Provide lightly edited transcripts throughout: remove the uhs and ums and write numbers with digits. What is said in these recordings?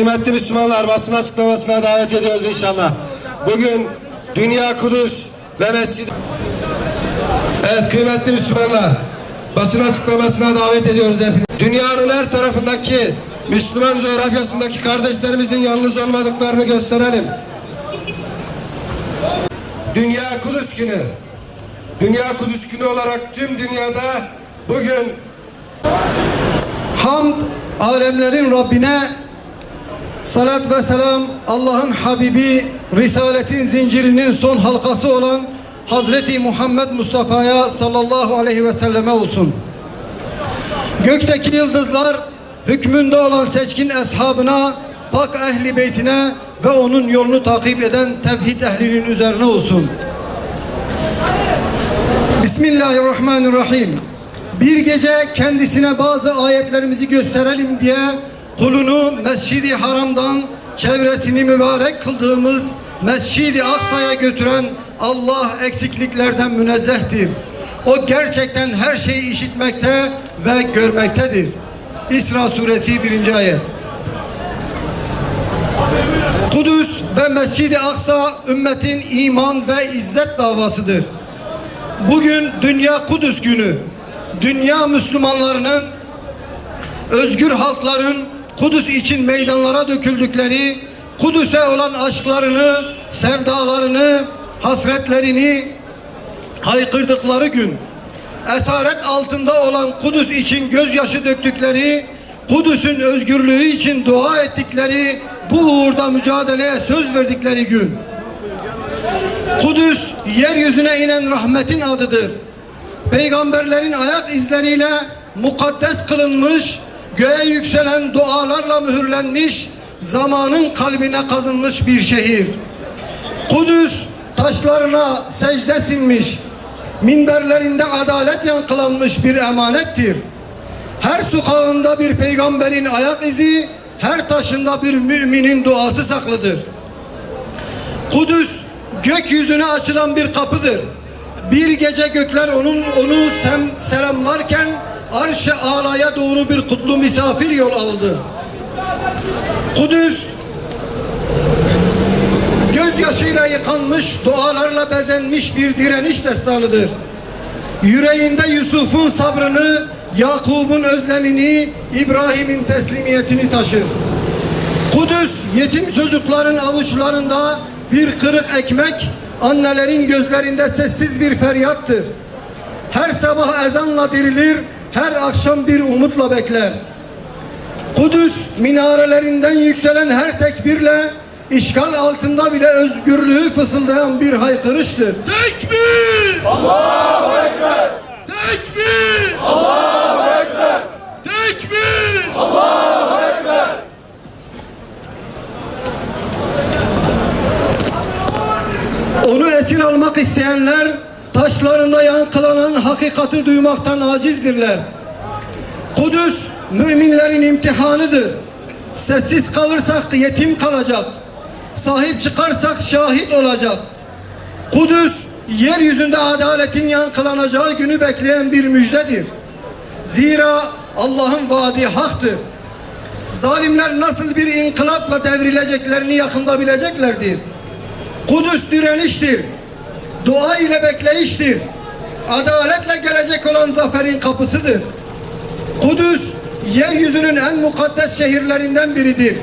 kıymetli Müslümanlar, basın açıklamasına davet ediyoruz inşallah. Bugün Dünya Kudüs ve Mescid... Evet kıymetli Müslümanlar, basın açıklamasına davet ediyoruz hepiniz. Dünyanın her tarafındaki Müslüman coğrafyasındaki kardeşlerimizin yalnız olmadıklarını gösterelim. Dünya Kudüs Günü. Dünya Kudüs Günü olarak tüm dünyada bugün hamd alemlerin Rabbine, salat ve selam Allah'ın Habibi, Risaletin zincirinin son halkası olan Hazreti Muhammed Mustafa'ya sallallahu aleyhi ve selleme olsun. Gökteki yıldızlar hükmünde olan seçkin eshabına, pak ehli beytine ve onun yolunu takip eden tevhid ehlinin üzerine olsun. Bismillahirrahmanirrahim. Bir gece kendisine bazı ayetlerimizi gösterelim diye kulunu Mescid-i Haram'dan çevresini mübarek kıldığımız Mescid-i Aksa'ya götüren Allah eksikliklerden münezzehtir. O gerçekten her şeyi işitmekte ve görmektedir. İsra suresi 1. ayet. Kudüs ve Mescid-i Aksa ümmetin iman ve izzet davasıdır. Bugün Dünya Kudüs Günü. Dünya Müslümanlarının, özgür halkların Kudüs için meydanlara döküldükleri, Kudüs'e olan aşklarını, sevdalarını, hasretlerini haykırdıkları gün. Esaret altında olan Kudüs için gözyaşı döktükleri, Kudüs'ün özgürlüğü için dua ettikleri, bu uğurda mücadeleye söz verdikleri gün. Kudüs yeryüzüne inen rahmetin adıdır. Peygamberlerin ayak izleriyle mukaddes kılınmış, göğe yükselen dualarla mühürlenmiş, zamanın kalbine kazınmış bir şehir. Kudüs taşlarına secde sinmiş, minberlerinde adalet yankılanmış bir emanettir. Her sokağında bir peygamberin ayak izi, her taşında bir müminin duası saklıdır. Kudüs gökyüzüne açılan bir kapıdır. Bir gece gökler onu selamlarken arş-ı alaya doğru bir kutlu misafir yol aldı. Kudüs gözyaşıyla yıkanmış, dualarla bezenmiş bir direniş destanıdır. Yüreğinde Yusuf'un sabrını, Yakub'un özlemini, İbrahim'in teslimiyetini taşır. Kudüs yetim çocukların avuçlarında bir kırık ekmek, annelerin gözlerinde sessiz bir feryattır. Her sabah ezanla dirilir, her akşam bir umutla bekler. Kudüs minarelerinden yükselen her tekbirle, işgal altında bile özgürlüğü fısıldayan bir haykırıştır. Tekbir! Allahu Ekber! Tekbir! Allahu Ekber! Tekbir! Allahu Ekber! Onu esir almak isteyenler taşlarında yankılanan hakikati duymaktan acizdirler. Kudüs müminlerin imtihanıdır. Sessiz kalırsak yetim kalacak. Sahip çıkarsak şahit olacak. Kudüs yeryüzünde adaletin yankılanacağı günü bekleyen bir müjdedir. Zira Allah'ın vaadi haktır. Zalimler nasıl bir inkılapla devrileceklerini yakında bileceklerdir. Kudüs direniştir. Dua ile bekleyiştir. Adaletle gelecek olan zaferin kapısıdır. Kudüs yeryüzünün en mukaddes şehirlerinden biridir.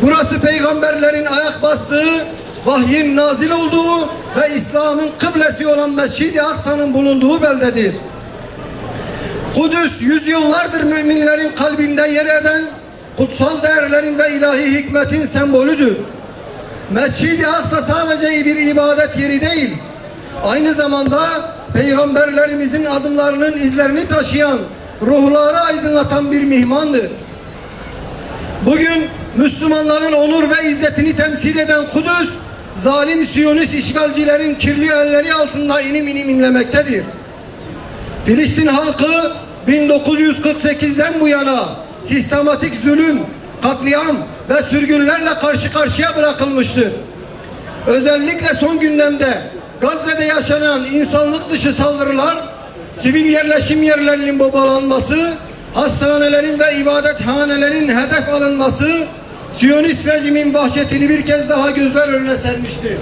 Burası peygamberlerin ayak bastığı, vahyin nazil olduğu ve İslam'ın kıblesi olan Mescid-i Aksa'nın bulunduğu beldedir. Kudüs yüzyıllardır müminlerin kalbinde yer eden kutsal değerlerin ve ilahi hikmetin sembolüdür. Mescid-i Aksa sadece bir ibadet yeri değil, aynı zamanda peygamberlerimizin adımlarının izlerini taşıyan, ruhları aydınlatan bir mihmandır. Bugün Müslümanların onur ve izzetini temsil eden Kudüs, zalim Siyonist işgalcilerin kirli elleri altında inim inim inlemektedir. Filistin halkı 1948'den bu yana sistematik zulüm, katliam ve sürgünlerle karşı karşıya bırakılmıştır. Özellikle son gündemde Gazze'de yaşanan insanlık dışı saldırılar, sivil yerleşim yerlerinin bombalanması, hastanelerin ve ibadethanelerin hedef alınması, Siyonist rejimin vahşetini bir kez daha gözler önüne sermiştir.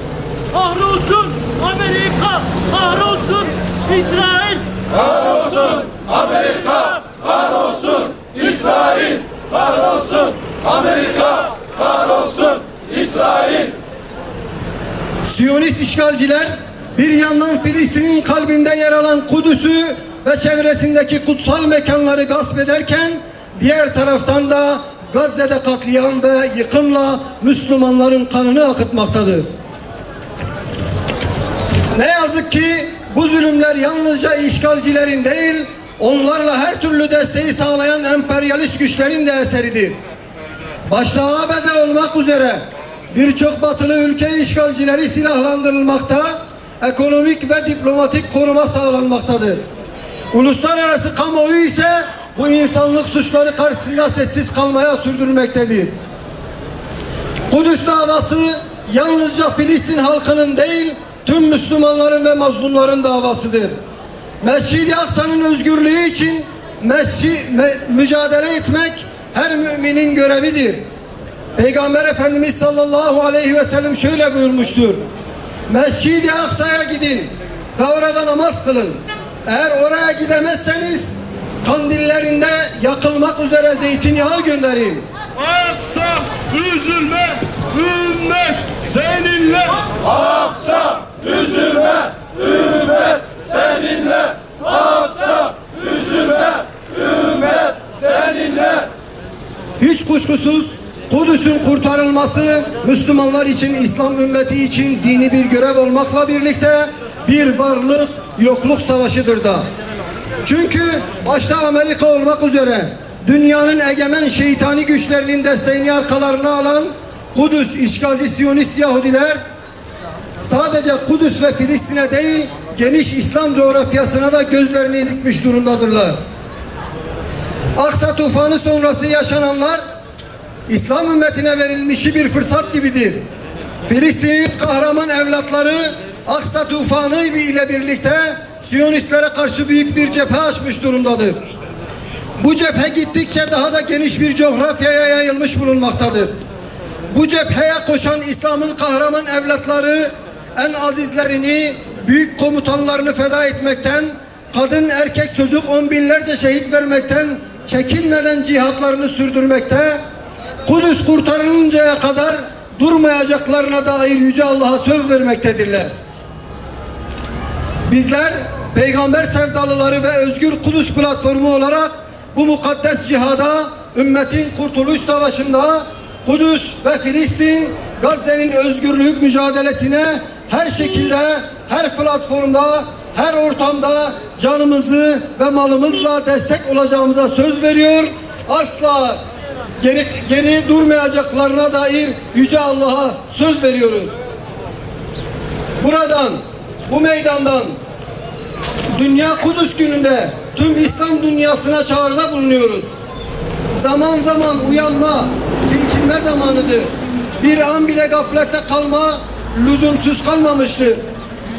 Kahrolsun Amerika, kahrolsun İsrail. Kahrolsun Amerika, kahrolsun İsrail, kahrolsun Amerika, kahrolsun İsrail. Siyonist işgalciler bir yandan Filistin'in kalbinde yer alan Kudüs'ü ve çevresindeki kutsal mekanları gasp ederken diğer taraftan da Gazze'de katliam ve yıkımla Müslümanların kanını akıtmaktadır. Ne yazık ki bu zulümler yalnızca işgalcilerin değil, onlarla her türlü desteği sağlayan emperyalist güçlerin de eseridir. Başta ABD olmak üzere birçok batılı ülke işgalcileri silahlandırılmakta, ekonomik ve diplomatik koruma sağlanmaktadır. Uluslararası kamuoyu ise bu insanlık suçları karşısında sessiz kalmaya sürdürmektedir. Kudüs davası yalnızca Filistin halkının değil, tüm Müslümanların ve mazlumların davasıdır. Mescid-i Aksa'nın özgürlüğü için mücadele etmek her müminin görevidir. Peygamber Efendimiz sallallahu aleyhi ve sellem şöyle buyurmuştur: Mescid-i Aksa'ya gidin ve orada namaz kılın. Eğer oraya gidemezseniz kandillerinde yakılmak üzere zeytinyağı gönderin. Aksa üzülme, ümmet seninle. Aksa üzülme, ümmet seninle. Aksa üzülme, ümmet seninle. Hiç kuşkusuz Kudüs'ün kurtarılması Müslümanlar için, İslam ümmeti için dini bir görev olmakla birlikte bir varlık yokluk savaşıdır da. Çünkü başta Amerika olmak üzere dünyanın egemen şeytani güçlerinin desteğini arkalarına alan Kudüs işgalci Siyonist Yahudiler sadece Kudüs ve Filistin'e değil, geniş İslam coğrafyasına da gözlerini dikmiş durumdadırlar. Aksa tufanı sonrası yaşananlar İslam ümmetine verilmişi bir fırsat gibidir. Filistin'in kahraman evlatları Aksa tufanı ile birlikte Siyonistlere karşı büyük bir cephe açmış durumdadır. Bu cephe gittikçe daha da geniş bir coğrafyaya yayılmış bulunmaktadır. Bu cepheye koşan İslam'ın kahraman evlatları en azizlerini, büyük komutanlarını feda etmekten, kadın, erkek, çocuk on binlerce şehit vermekten çekinmeden cihatlarını sürdürmekte, Kudüs kurtarılıncaya kadar durmayacaklarına dair Yüce Allah'a söz vermektedirler. Bizler peygamber sevdalıları ve Özgür Kudüs platformu olarak bu mukaddes cihada, ümmetin kurtuluş savaşında Kudüs ve Filistin, Gazze'nin özgürlük mücadelesine her şekilde, her platformda, her ortamda canımızı ve malımızla destek olacağımıza söz veriyor. Asla geri durmayacaklarına dair Yüce Allah'a söz veriyoruz. Buradan, bu meydandan Dünya Kudüs gününde tüm İslam dünyasına çağrıda bulunuyoruz. Zaman zaman uyanma, silkinme zamanıdır. Bir an bile gaflette kalma lüzumsuz kalmamıştır.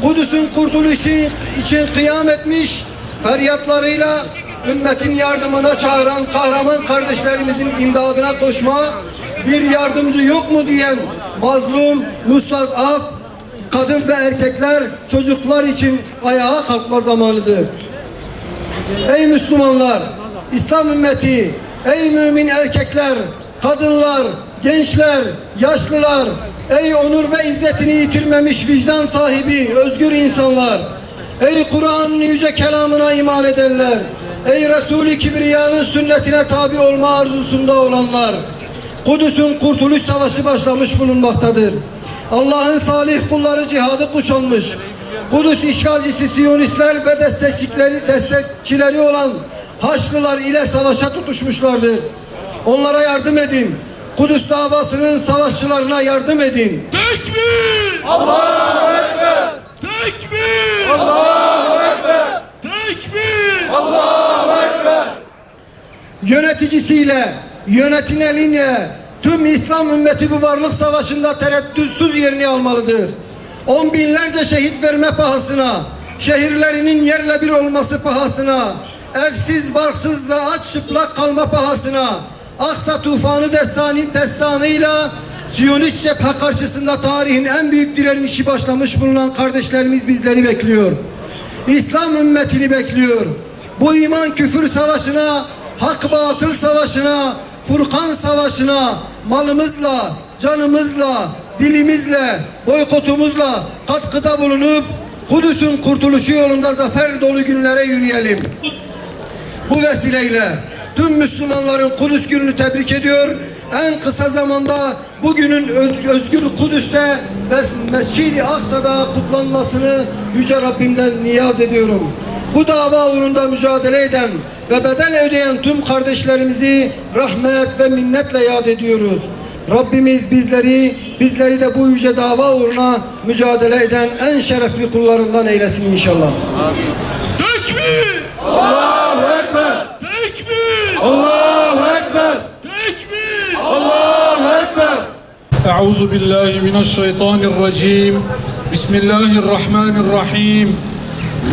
Kudüs'ün kurtuluşu için kıyam etmiş, feryatlarıyla ümmetin yardımına çağıran kahraman kardeşlerimizin imdadına koşma, bir yardımcı yok mu diyen mazlum, mustazaf, kadın ve erkekler, çocuklar için ayağa kalkma zamanıdır. Ey Müslümanlar, İslam ümmeti, ey mümin erkekler, kadınlar, gençler, yaşlılar, ey onur ve izzetini yitirmemiş vicdan sahibi, özgür insanlar, ey Kur'an'ın yüce kelamına iman edenler, ey Resul-i Kibriya'nın sünnetine tabi olma arzusunda olanlar, Kudüs'ün kurtuluş savaşı başlamış bulunmaktadır. Allah'ın salih kulları cihadı kuşanmış. Kudüs işgalcisi Siyonistler ve destekçileri olan Haçlılar ile savaşa tutuşmuşlardır. Onlara yardım edin. Kudüs davasının savaşçılarına yardım edin. Tekbir! Allahu Ekber! Tekbir! Allahu Ekber! Tekbir! Allahu Ekber! Yöneticisiyle, yönetileninle tüm İslam ümmeti bu varlık savaşında tereddütsüz yerini almalıdır. On binlerce şehit verme pahasına, şehirlerinin yerle bir olması pahasına, evsiz, barksız ve aç çıplak kalma pahasına, Aksa tufanı destanıyla Siyonist cephe karşısında tarihin en büyük direnişi başlamış bulunan kardeşlerimiz bizleri bekliyor. İslam ümmetini bekliyor. Bu iman küfür savaşına, hak batıl savaşına, Furkan savaşına malımızla, canımızla, dilimizle, boykotumuzla katkıda bulunup Kudüs'ün kurtuluşu yolunda zafer dolu günlere yürüyelim. Bu vesileyle tüm Müslümanların Kudüs gününü tebrik ediyor. En kısa zamanda bugünün özgür Kudüs'te ve Mescid-i Aksa'da kutlanmasını Yüce Rabbimden niyaz ediyorum. Bu dava uğrunda mücadele eden ve bedel ödeyen tüm kardeşlerimizi rahmet ve minnetle yad ediyoruz. Rabbimiz bizleri de bu yüce dava uğruna mücadele eden en şerefli kullarından eylesin inşallah. Tekbir! Allahu Ekber! Tekbir! Allahu Ekber! Tekbir! Allahu Ekber! أعوذ بالله من الشيطان الرجيم بسم الله الرحمن الرحيم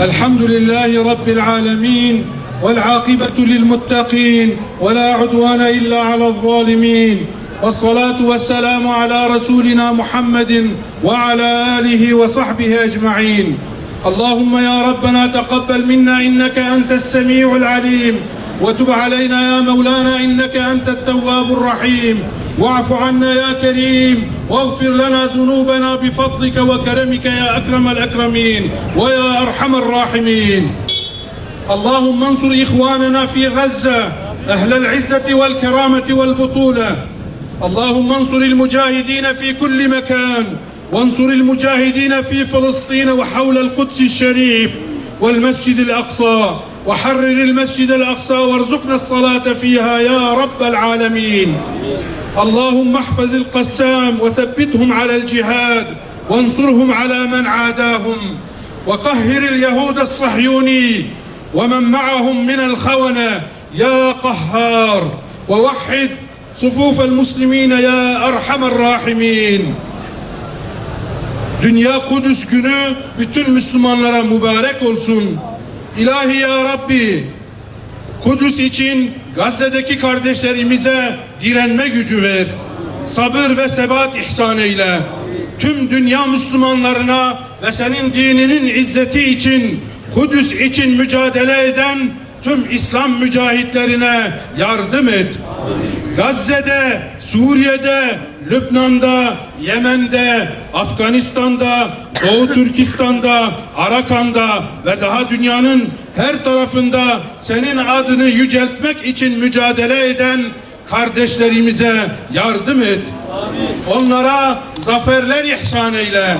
الحمد لله رب العالمين والعاقبة للمتقين ولا عدوان إلا على الظالمين والصلاة والسلام على رسولنا محمد وعلى آله وصحبه أجمعين اللهم يا ربنا تقبل منا إنك أنت السميع العليم وتب علينا يا مولانا إنك أنت التواب الرحيم واعف عنا يا كريم واغفر لنا ذنوبنا بفضلك وكرمك يا أكرم الأكرمين ويا أرحم الراحمين اللهم انصر إخواننا في غزة أهل العزة والكرامة والبطولة اللهم انصر المجاهدين في كل مكان وانصر المجاهدين في فلسطين وحول القدس الشريف والمسجد الأقصى وحرر المسجد الأقصى وارزقنا الصلاة فيها يا رب العالمين اللهم احفظ القسام وثبتهم على الجهاد وانصرهم على من عاداهم وقهر اليهود الصهيوني ومن معهم من الخونة يا قهار ووحد صفوف المسلمين يا أرحم الراحمين. Dünya Kudüs günü bütün Müslümanlara mübarek olsun. İlahi ya Rabbi, Kudüs için Gazze'deki kardeşlerimize direnme gücü ver. Sabır ve sebat ihsan eyle. Tüm dünya Müslümanlarına ve senin dininin izzeti için, Kudüs için mücadele eden tüm İslam mücahitlerine yardım et. Gazze'de, Suriye'de, Lübnan'da, Yemen'de, Afganistan'da, Doğu Türkistan'da, Arakan'da ve daha dünyanın her tarafında senin adını yüceltmek için mücadele eden kardeşlerimize yardım et. Onlara zaferler ihsan eyle.